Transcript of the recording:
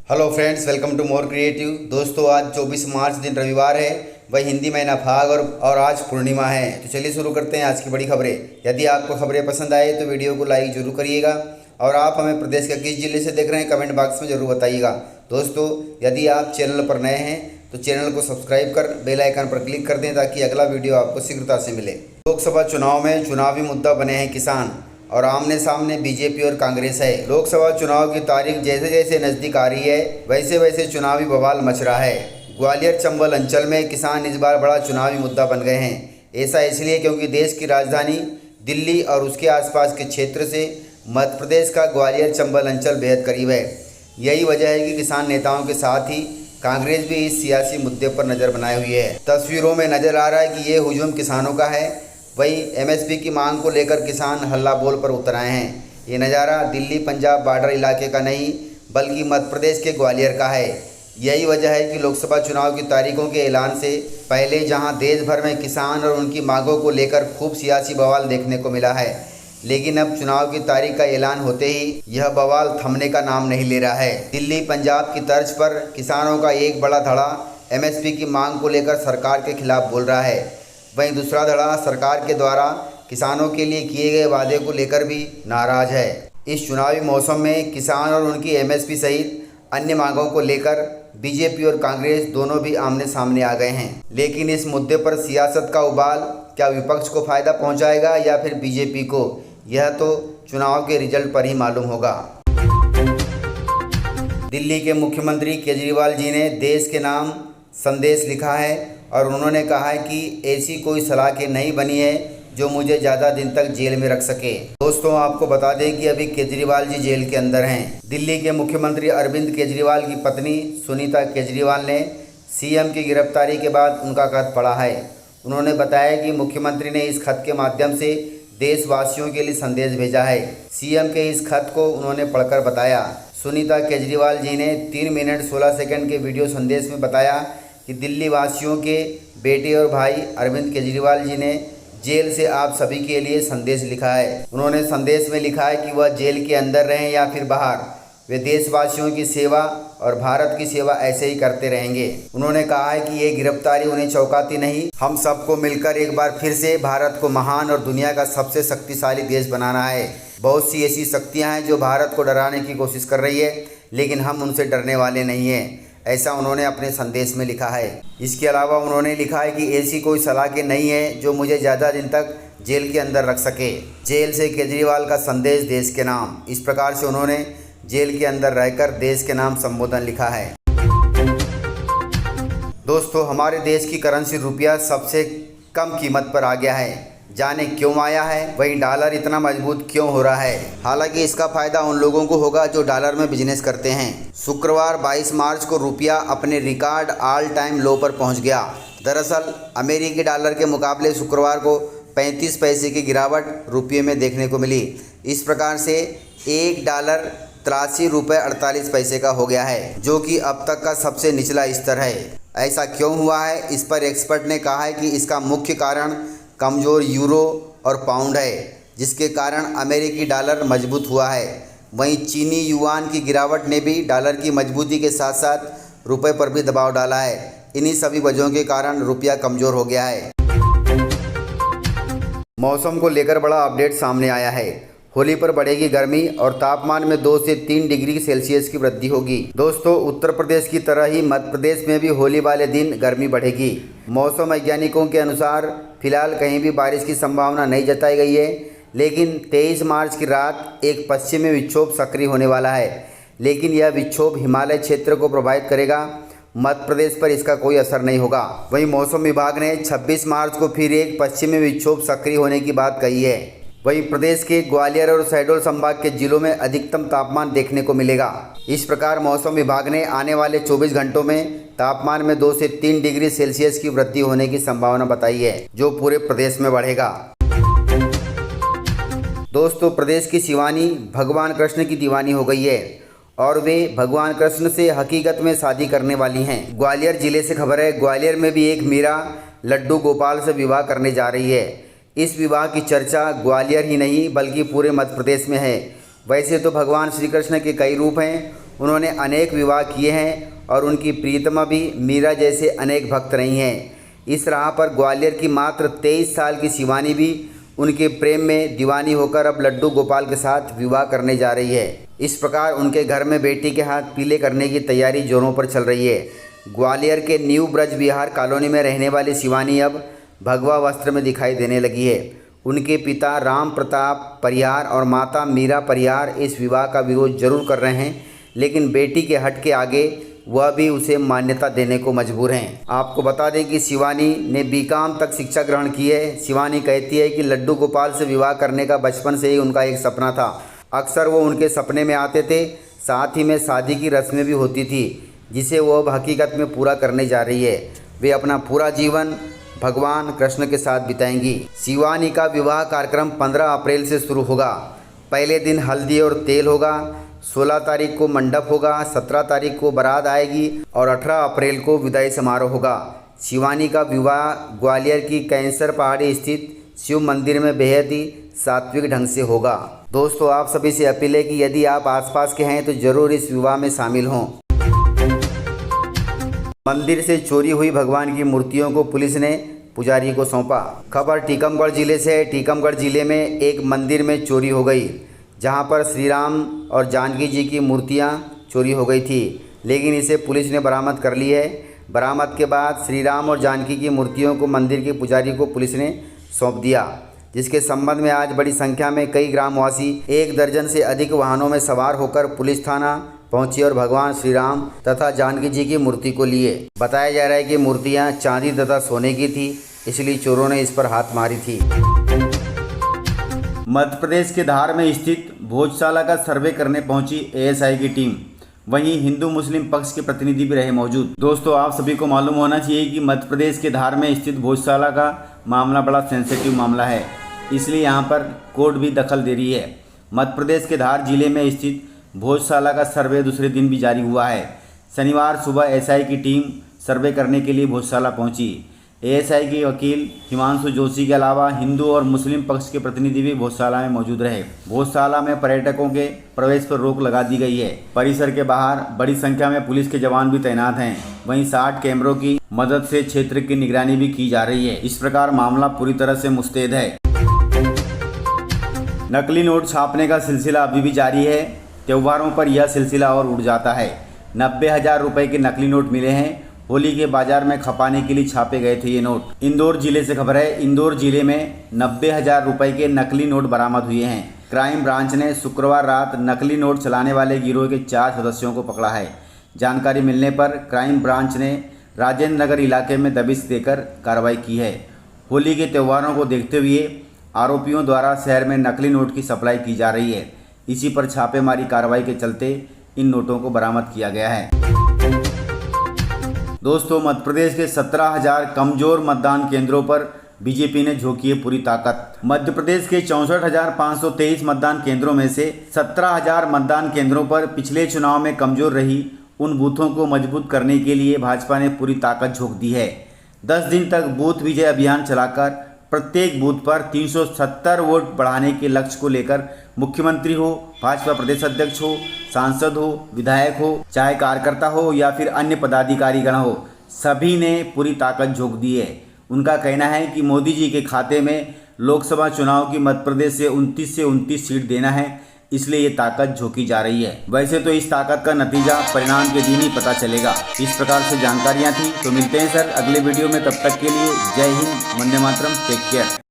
Hello friends, welcome to more creative. दोस्तों, आज 24 मार्च दिन रविवार है, वही हिंदी महीना फाग और आज पूर्णिमा है। तो चलिए शुरू करते हैं आज की बड़ी खबरें। यदि आपको खबरें पसंद आए तो वीडियो को लाइक जरूर करिएगा और आप हमें प्रदेश के किस जिले से देख रहे हैं कमेंट बॉक्स में जरूर बताइएगा। दोस्तों, यदि आप चैनल पर नए हैं तो चैनल को सब्सक्राइब कर बेल आइकन पर क्लिक कर दें ताकि अगला वीडियो आपको शीघ्रता से मिले। लोकसभा चुनाव में चुनावी मुद्दा बने हैं किसान और आमने सामने बीजेपी और कांग्रेस है। लोकसभा चुनाव की तारीख जैसे जैसे नज़दीक आ रही है वैसे वैसे चुनावी बवाल मच रहा है। ग्वालियर चंबल अंचल में किसान इस बार बड़ा चुनावी मुद्दा बन गए हैं। ऐसा इसलिए क्योंकि देश की राजधानी दिल्ली और उसके आसपास के क्षेत्र से मध्य प्रदेश का ग्वालियर चंबल अंचल बेहद करीब है। यही वजह है कि किसान नेताओं के साथ ही कांग्रेस भी इस सियासी मुद्दे पर नज़र बनाए हुई है। तस्वीरों में नज़र आ रहा है कि ये हुजूम किसानों का है। वही एमएसपी की मांग को लेकर किसान हल्ला बोल पर उतर आए हैं। ये नज़ारा दिल्ली पंजाब बॉर्डर इलाके का नहीं बल्कि मध्य प्रदेश के ग्वालियर का है। यही वजह है कि लोकसभा चुनाव की तारीखों के ऐलान से पहले जहां देश भर में किसान और उनकी मांगों को लेकर खूब सियासी बवाल देखने को मिला है, लेकिन अब चुनाव की तारीख का ऐलान होते ही यह बवाल थमने का नाम नहीं ले रहा है। दिल्ली पंजाब की तर्ज पर किसानों का एक बड़ा धड़ा एमएसपी की मांग को लेकर सरकार के खिलाफ बोल रहा है। वहीं दूसरा धड़ा सरकार के द्वारा किसानों के लिए किए गए वादे को लेकर भी नाराज है। इस चुनावी मौसम में किसान और उनकी एमएसपी सहित अन्य मांगों को लेकर बीजेपी और कांग्रेस दोनों भी आमने सामने आ गए हैं। लेकिन इस मुद्दे पर सियासत का उबाल क्या विपक्ष को फायदा पहुंचाएगा या फिर बीजेपी को, यह तो चुनाव के रिजल्ट पर ही मालूम होगा। दिल्ली के मुख्यमंत्री केजरीवाल जी ने देश के नाम संदेश लिखा है और उन्होंने कहा है कि ऐसी कोई सलाखें नहीं बनी है जो मुझे ज़्यादा दिन तक जेल में रख सके। दोस्तों, आपको बता दें कि अभी केजरीवाल जी जेल के अंदर हैं। दिल्ली के मुख्यमंत्री अरविंद केजरीवाल की पत्नी सुनीता केजरीवाल ने सीएम की गिरफ्तारी के बाद उनका खत पढ़ा है। उन्होंने बताया कि मुख्यमंत्री ने इस खत के माध्यम से देशवासियों के लिए संदेश भेजा है। सीएम के इस खत को उन्होंने पढ़कर बताया। सुनीता केजरीवाल जी ने 3 मिनट 16 सेकंड के वीडियो संदेश में बताया कि दिल्ली वासियों के बेटे और भाई अरविंद केजरीवाल जी ने जेल से आप सभी के लिए संदेश लिखा है। उन्होंने संदेश में लिखा है कि वह जेल के अंदर रहें या फिर बाहर, वे देशवासियों की सेवा और भारत की सेवा ऐसे ही करते रहेंगे। उन्होंने कहा है कि ये गिरफ्तारी उन्हें चौंकाती नहीं, हम सबको मिलकर एक बार फिर से भारत को महान और दुनिया का सबसे शक्तिशाली देश बनाना है। बहुत सी ऐसी शक्तियाँ हैं जो भारत को डराने की कोशिश कर रही है, लेकिन हम उनसे डरने वाले नहीं हैं, ऐसा उन्होंने अपने संदेश में लिखा है। इसके अलावा उन्होंने लिखा है कि ऐसी कोई सलाखें नहीं है जो मुझे ज़्यादा दिन तक जेल के अंदर रख सके। जेल से केजरीवाल का संदेश देश के नाम, इस प्रकार से उन्होंने जेल के अंदर रहकर देश के नाम संबोधन लिखा है। दोस्तों, हमारे देश की करेंसी रुपया सबसे कम कीमत पर आ गया है। जाने क्यों आया है, वही डॉलर इतना मजबूत क्यों हो रहा है। हालांकि इसका फायदा उन लोगों को होगा जो डॉलर में बिजनेस करते हैं। शुक्रवार 22 मार्च को रुपया अपने रिकॉर्ड ऑल टाइम लो पर पहुंच गया। दरअसल अमेरिकी डॉलर के मुकाबले शुक्रवार को 35 पैसे की गिरावट रुपये में देखने को मिली। इस प्रकार से $1 ₹83.48 का हो गया है, जो कि अब तक का सबसे निचला स्तर है। ऐसा क्यों हुआ है, इस पर एक्सपर्ट ने कहा है कि इसका मुख्य कारण कमज़ोर यूरो और पाउंड है, जिसके कारण अमेरिकी डॉलर मजबूत हुआ है। वहीं चीनी युआन की गिरावट ने भी डॉलर की मजबूती के साथ साथ रुपए पर भी दबाव डाला है। इन्हीं सभी वजहों के कारण रुपया कमज़ोर हो गया है। मौसम को लेकर बड़ा अपडेट सामने आया है। होली पर बढ़ेगी गर्मी और तापमान में 2 से 3 डिग्री सेल्सियस की वृद्धि होगी। दोस्तों, उत्तर प्रदेश की तरह ही मध्य प्रदेश में भी होली वाले दिन गर्मी बढ़ेगी। मौसम वैज्ञानिकों के अनुसार फिलहाल कहीं भी बारिश की संभावना नहीं जताई गई है, लेकिन 23 मार्च की रात एक पश्चिमी विक्षोभ सक्रिय होने वाला है। लेकिन यह विक्षोभ हिमालय क्षेत्र को प्रभावित करेगा, मध्य प्रदेश पर इसका कोई असर नहीं होगा। वहीं मौसम विभाग ने 26 मार्च को फिर एक पश्चिमी विक्षोभ सक्रिय होने की बात कही है। वहीं प्रदेश के ग्वालियर और शहडोल संभाग के जिलों में अधिकतम तापमान देखने को मिलेगा। इस प्रकार मौसम विभाग ने आने वाले 24 घंटों में तापमान में 2 से 3 डिग्री सेल्सियस की वृद्धि होने की संभावना बताई है, जो पूरे प्रदेश में बढ़ेगा। दोस्तों, प्रदेश की शिवानी भगवान कृष्ण की दीवानी हो गई है और वे भगवान कृष्ण से हकीकत में शादी करने वाली हैं। ग्वालियर जिले से खबर है, ग्वालियर में भी एक मीरा लड्डू गोपाल से विवाह करने जा रही है। इस विवाह की चर्चा ग्वालियर ही नहीं बल्कि पूरे मध्य प्रदेश में है। वैसे तो भगवान श्री कृष्ण के कई रूप हैं उन्होंने अनेक विवाह किए हैं और उनकी प्रियतमा भी मीरा जैसे अनेक भक्त रही हैं। इस राह पर ग्वालियर की मात्र 23 साल की शिवानी भी उनके प्रेम में दीवानी होकर अब लड्डू गोपाल के साथ विवाह करने जा रही है। इस प्रकार उनके घर में बेटी के हाथ पीले करने की तैयारी जोरों पर चल रही है। ग्वालियर के न्यू ब्रज विहार कॉलोनी में रहने वाली शिवानी अब भगवा वस्त्र में दिखाई देने लगी है। उनके पिता राम प्रताप परिहार और माता मीरा परिहार इस विवाह का विरोध जरूर कर रहे हैं, लेकिन बेटी के हट के आगे वह भी उसे मान्यता देने को मजबूर हैं। आपको बता दें कि शिवानी ने बीकॉम तक शिक्षा ग्रहण की है। शिवानी कहती है कि लड्डू गोपाल से विवाह करने का बचपन से ही उनका एक सपना था। अक्सर वो उनके सपने में आते थे, साथ ही में शादी की रस्में भी होती थी जिसे वो अब हकीकत में पूरा करने जा रही है। वे अपना पूरा जीवन भगवान कृष्ण के साथ बिताएंगी। शिवानी का विवाह कार्यक्रम 15 अप्रैल से शुरू होगा। पहले दिन हल्दी और तेल होगा, 16 तारीख को मंडप होगा, 17 तारीख को बारात आएगी और 18 अप्रैल को विदाई समारोह होगा। शिवानी का विवाह ग्वालियर की कैंसर पहाड़ी स्थित शिव मंदिर में बेहद ही सात्विक ढंग से होगा। दोस्तों, आप सभी से अपील है कि यदि आप आसपास के हैं तो ज़रूर इस विवाह में शामिल हों। मंदिर से चोरी हुई भगवान की मूर्तियों को पुलिस ने पुजारी को सौंपा। खबर टीकमगढ़ जिले से है। टीकमगढ़ जिले में एक मंदिर में चोरी हो गई, जहां पर श्री राम और जानकी जी की मूर्तियां चोरी हो गई थी, लेकिन इसे पुलिस ने बरामद कर ली है। बरामद के बाद श्री राम और जानकी की मूर्तियों को मंदिर के पुजारी को पुलिस ने सौंप दिया, जिसके संबंध में आज बड़ी संख्या में कई ग्रामवासी 1 दर्जन से अधिक वाहनों में सवार होकर पुलिस थाना पहुंची और भगवान श्री राम तथा जानकी जी की मूर्ति को लिए। बताया जा रहा है कि मूर्तियां चांदी तथा सोने की थी, इसलिए चोरों ने इस पर हाथ मारी थी। मध्य प्रदेश के धार में स्थित भोजशाला का सर्वे करने पहुंची एएसआई की टीम। वहीं हिंदू मुस्लिम पक्ष के प्रतिनिधि भी रहे मौजूद। दोस्तों, आप सभी को मालूम होना चाहिए कि मध्य प्रदेश के धार में स्थित भोजशाला का मामला बड़ा सेंसिटिव मामला है, इसलिए यहाँ पर कोर्ट भी दखल दे रही है। मध्य प्रदेश के धार जिले में स्थित भोजशाला का सर्वे दूसरे दिन भी जारी हुआ है। शनिवार सुबह एएसआई की टीम सर्वे करने के लिए भोजशाला पहुंची। एएसआई के वकील हिमांशु जोशी के अलावा हिंदू और मुस्लिम पक्ष के प्रतिनिधि भी भोजशाला में मौजूद रहे। भोजशाला में पर्यटकों के प्रवेश पर रोक लगा दी गई है। परिसर के बाहर बड़ी संख्या में पुलिस के जवान भी तैनात हैं। वहीं 60 कैमरों की मदद से क्षेत्र की निगरानी भी की जा रही है। इस प्रकार मामला पूरी तरह से मुस्तैद है। नकली नोट छापने का सिलसिला अभी भी जारी है। त्योहारों पर यह सिलसिला और उड़ जाता है। 90,000 रुपए के नकली नोट मिले हैं। होली के बाजार में खपाने के लिए छापे गए थे ये नोट। इंदौर जिले से खबर है। इंदौर जिले में 90,000 रुपए के नकली नोट बरामद हुए हैं। क्राइम ब्रांच ने शुक्रवार रात नकली नोट चलाने वाले गिरोह के 4 सदस्यों को पकड़ा है। जानकारी मिलने पर क्राइम ब्रांच ने राजेंद्र नगर इलाके में दबिश देकर कार्रवाई की है। होली के त्योहारों को देखते हुए आरोपियों द्वारा शहर में नकली नोट की सप्लाई की जा रही है। इसी पर छापेमारी कार्रवाई के चलते इन नोटों को बरामद किया गया है। दोस्तों, मध्य प्रदेश के 17,000 कमजोर मतदान केंद्रों पर बीजेपी ने झोंकी है पूरी ताकत। मध्य प्रदेश के 64,523 मतदान केंद्रों में से 17,000 मतदान केंद्रों पर पिछले चुनाव में कमजोर रही उन बूथों को मजबूत करने के लिए भाजपा ने पूरी ताकत झोंक दी है। 10 दिन तक बूथ विजय अभियान चलाकर प्रत्येक बूथ पर 370 वोट बढ़ाने के लक्ष्य को लेकर मुख्यमंत्री हो, भाजपा प्रदेश अध्यक्ष हो, सांसद हो, विधायक हो, चाहे कार्यकर्ता हो या फिर अन्य पदाधिकारीगण हो, सभी ने पूरी ताकत झोंक दी है। उनका कहना है कि मोदी जी के खाते में लोकसभा चुनाव की मध्य प्रदेश से 29 सीट देना है, इसलिए ये ताकत झोंकी जा रही है। वैसे तो इस ताकत का नतीजा परिणाम के दिन ही पता चलेगा। इस प्रकार से जानकारियां थी। तो मिलते हैं सर अगले वीडियो में, तब तक के लिए जय हिंद, वंदे मातरम, टेक केयर।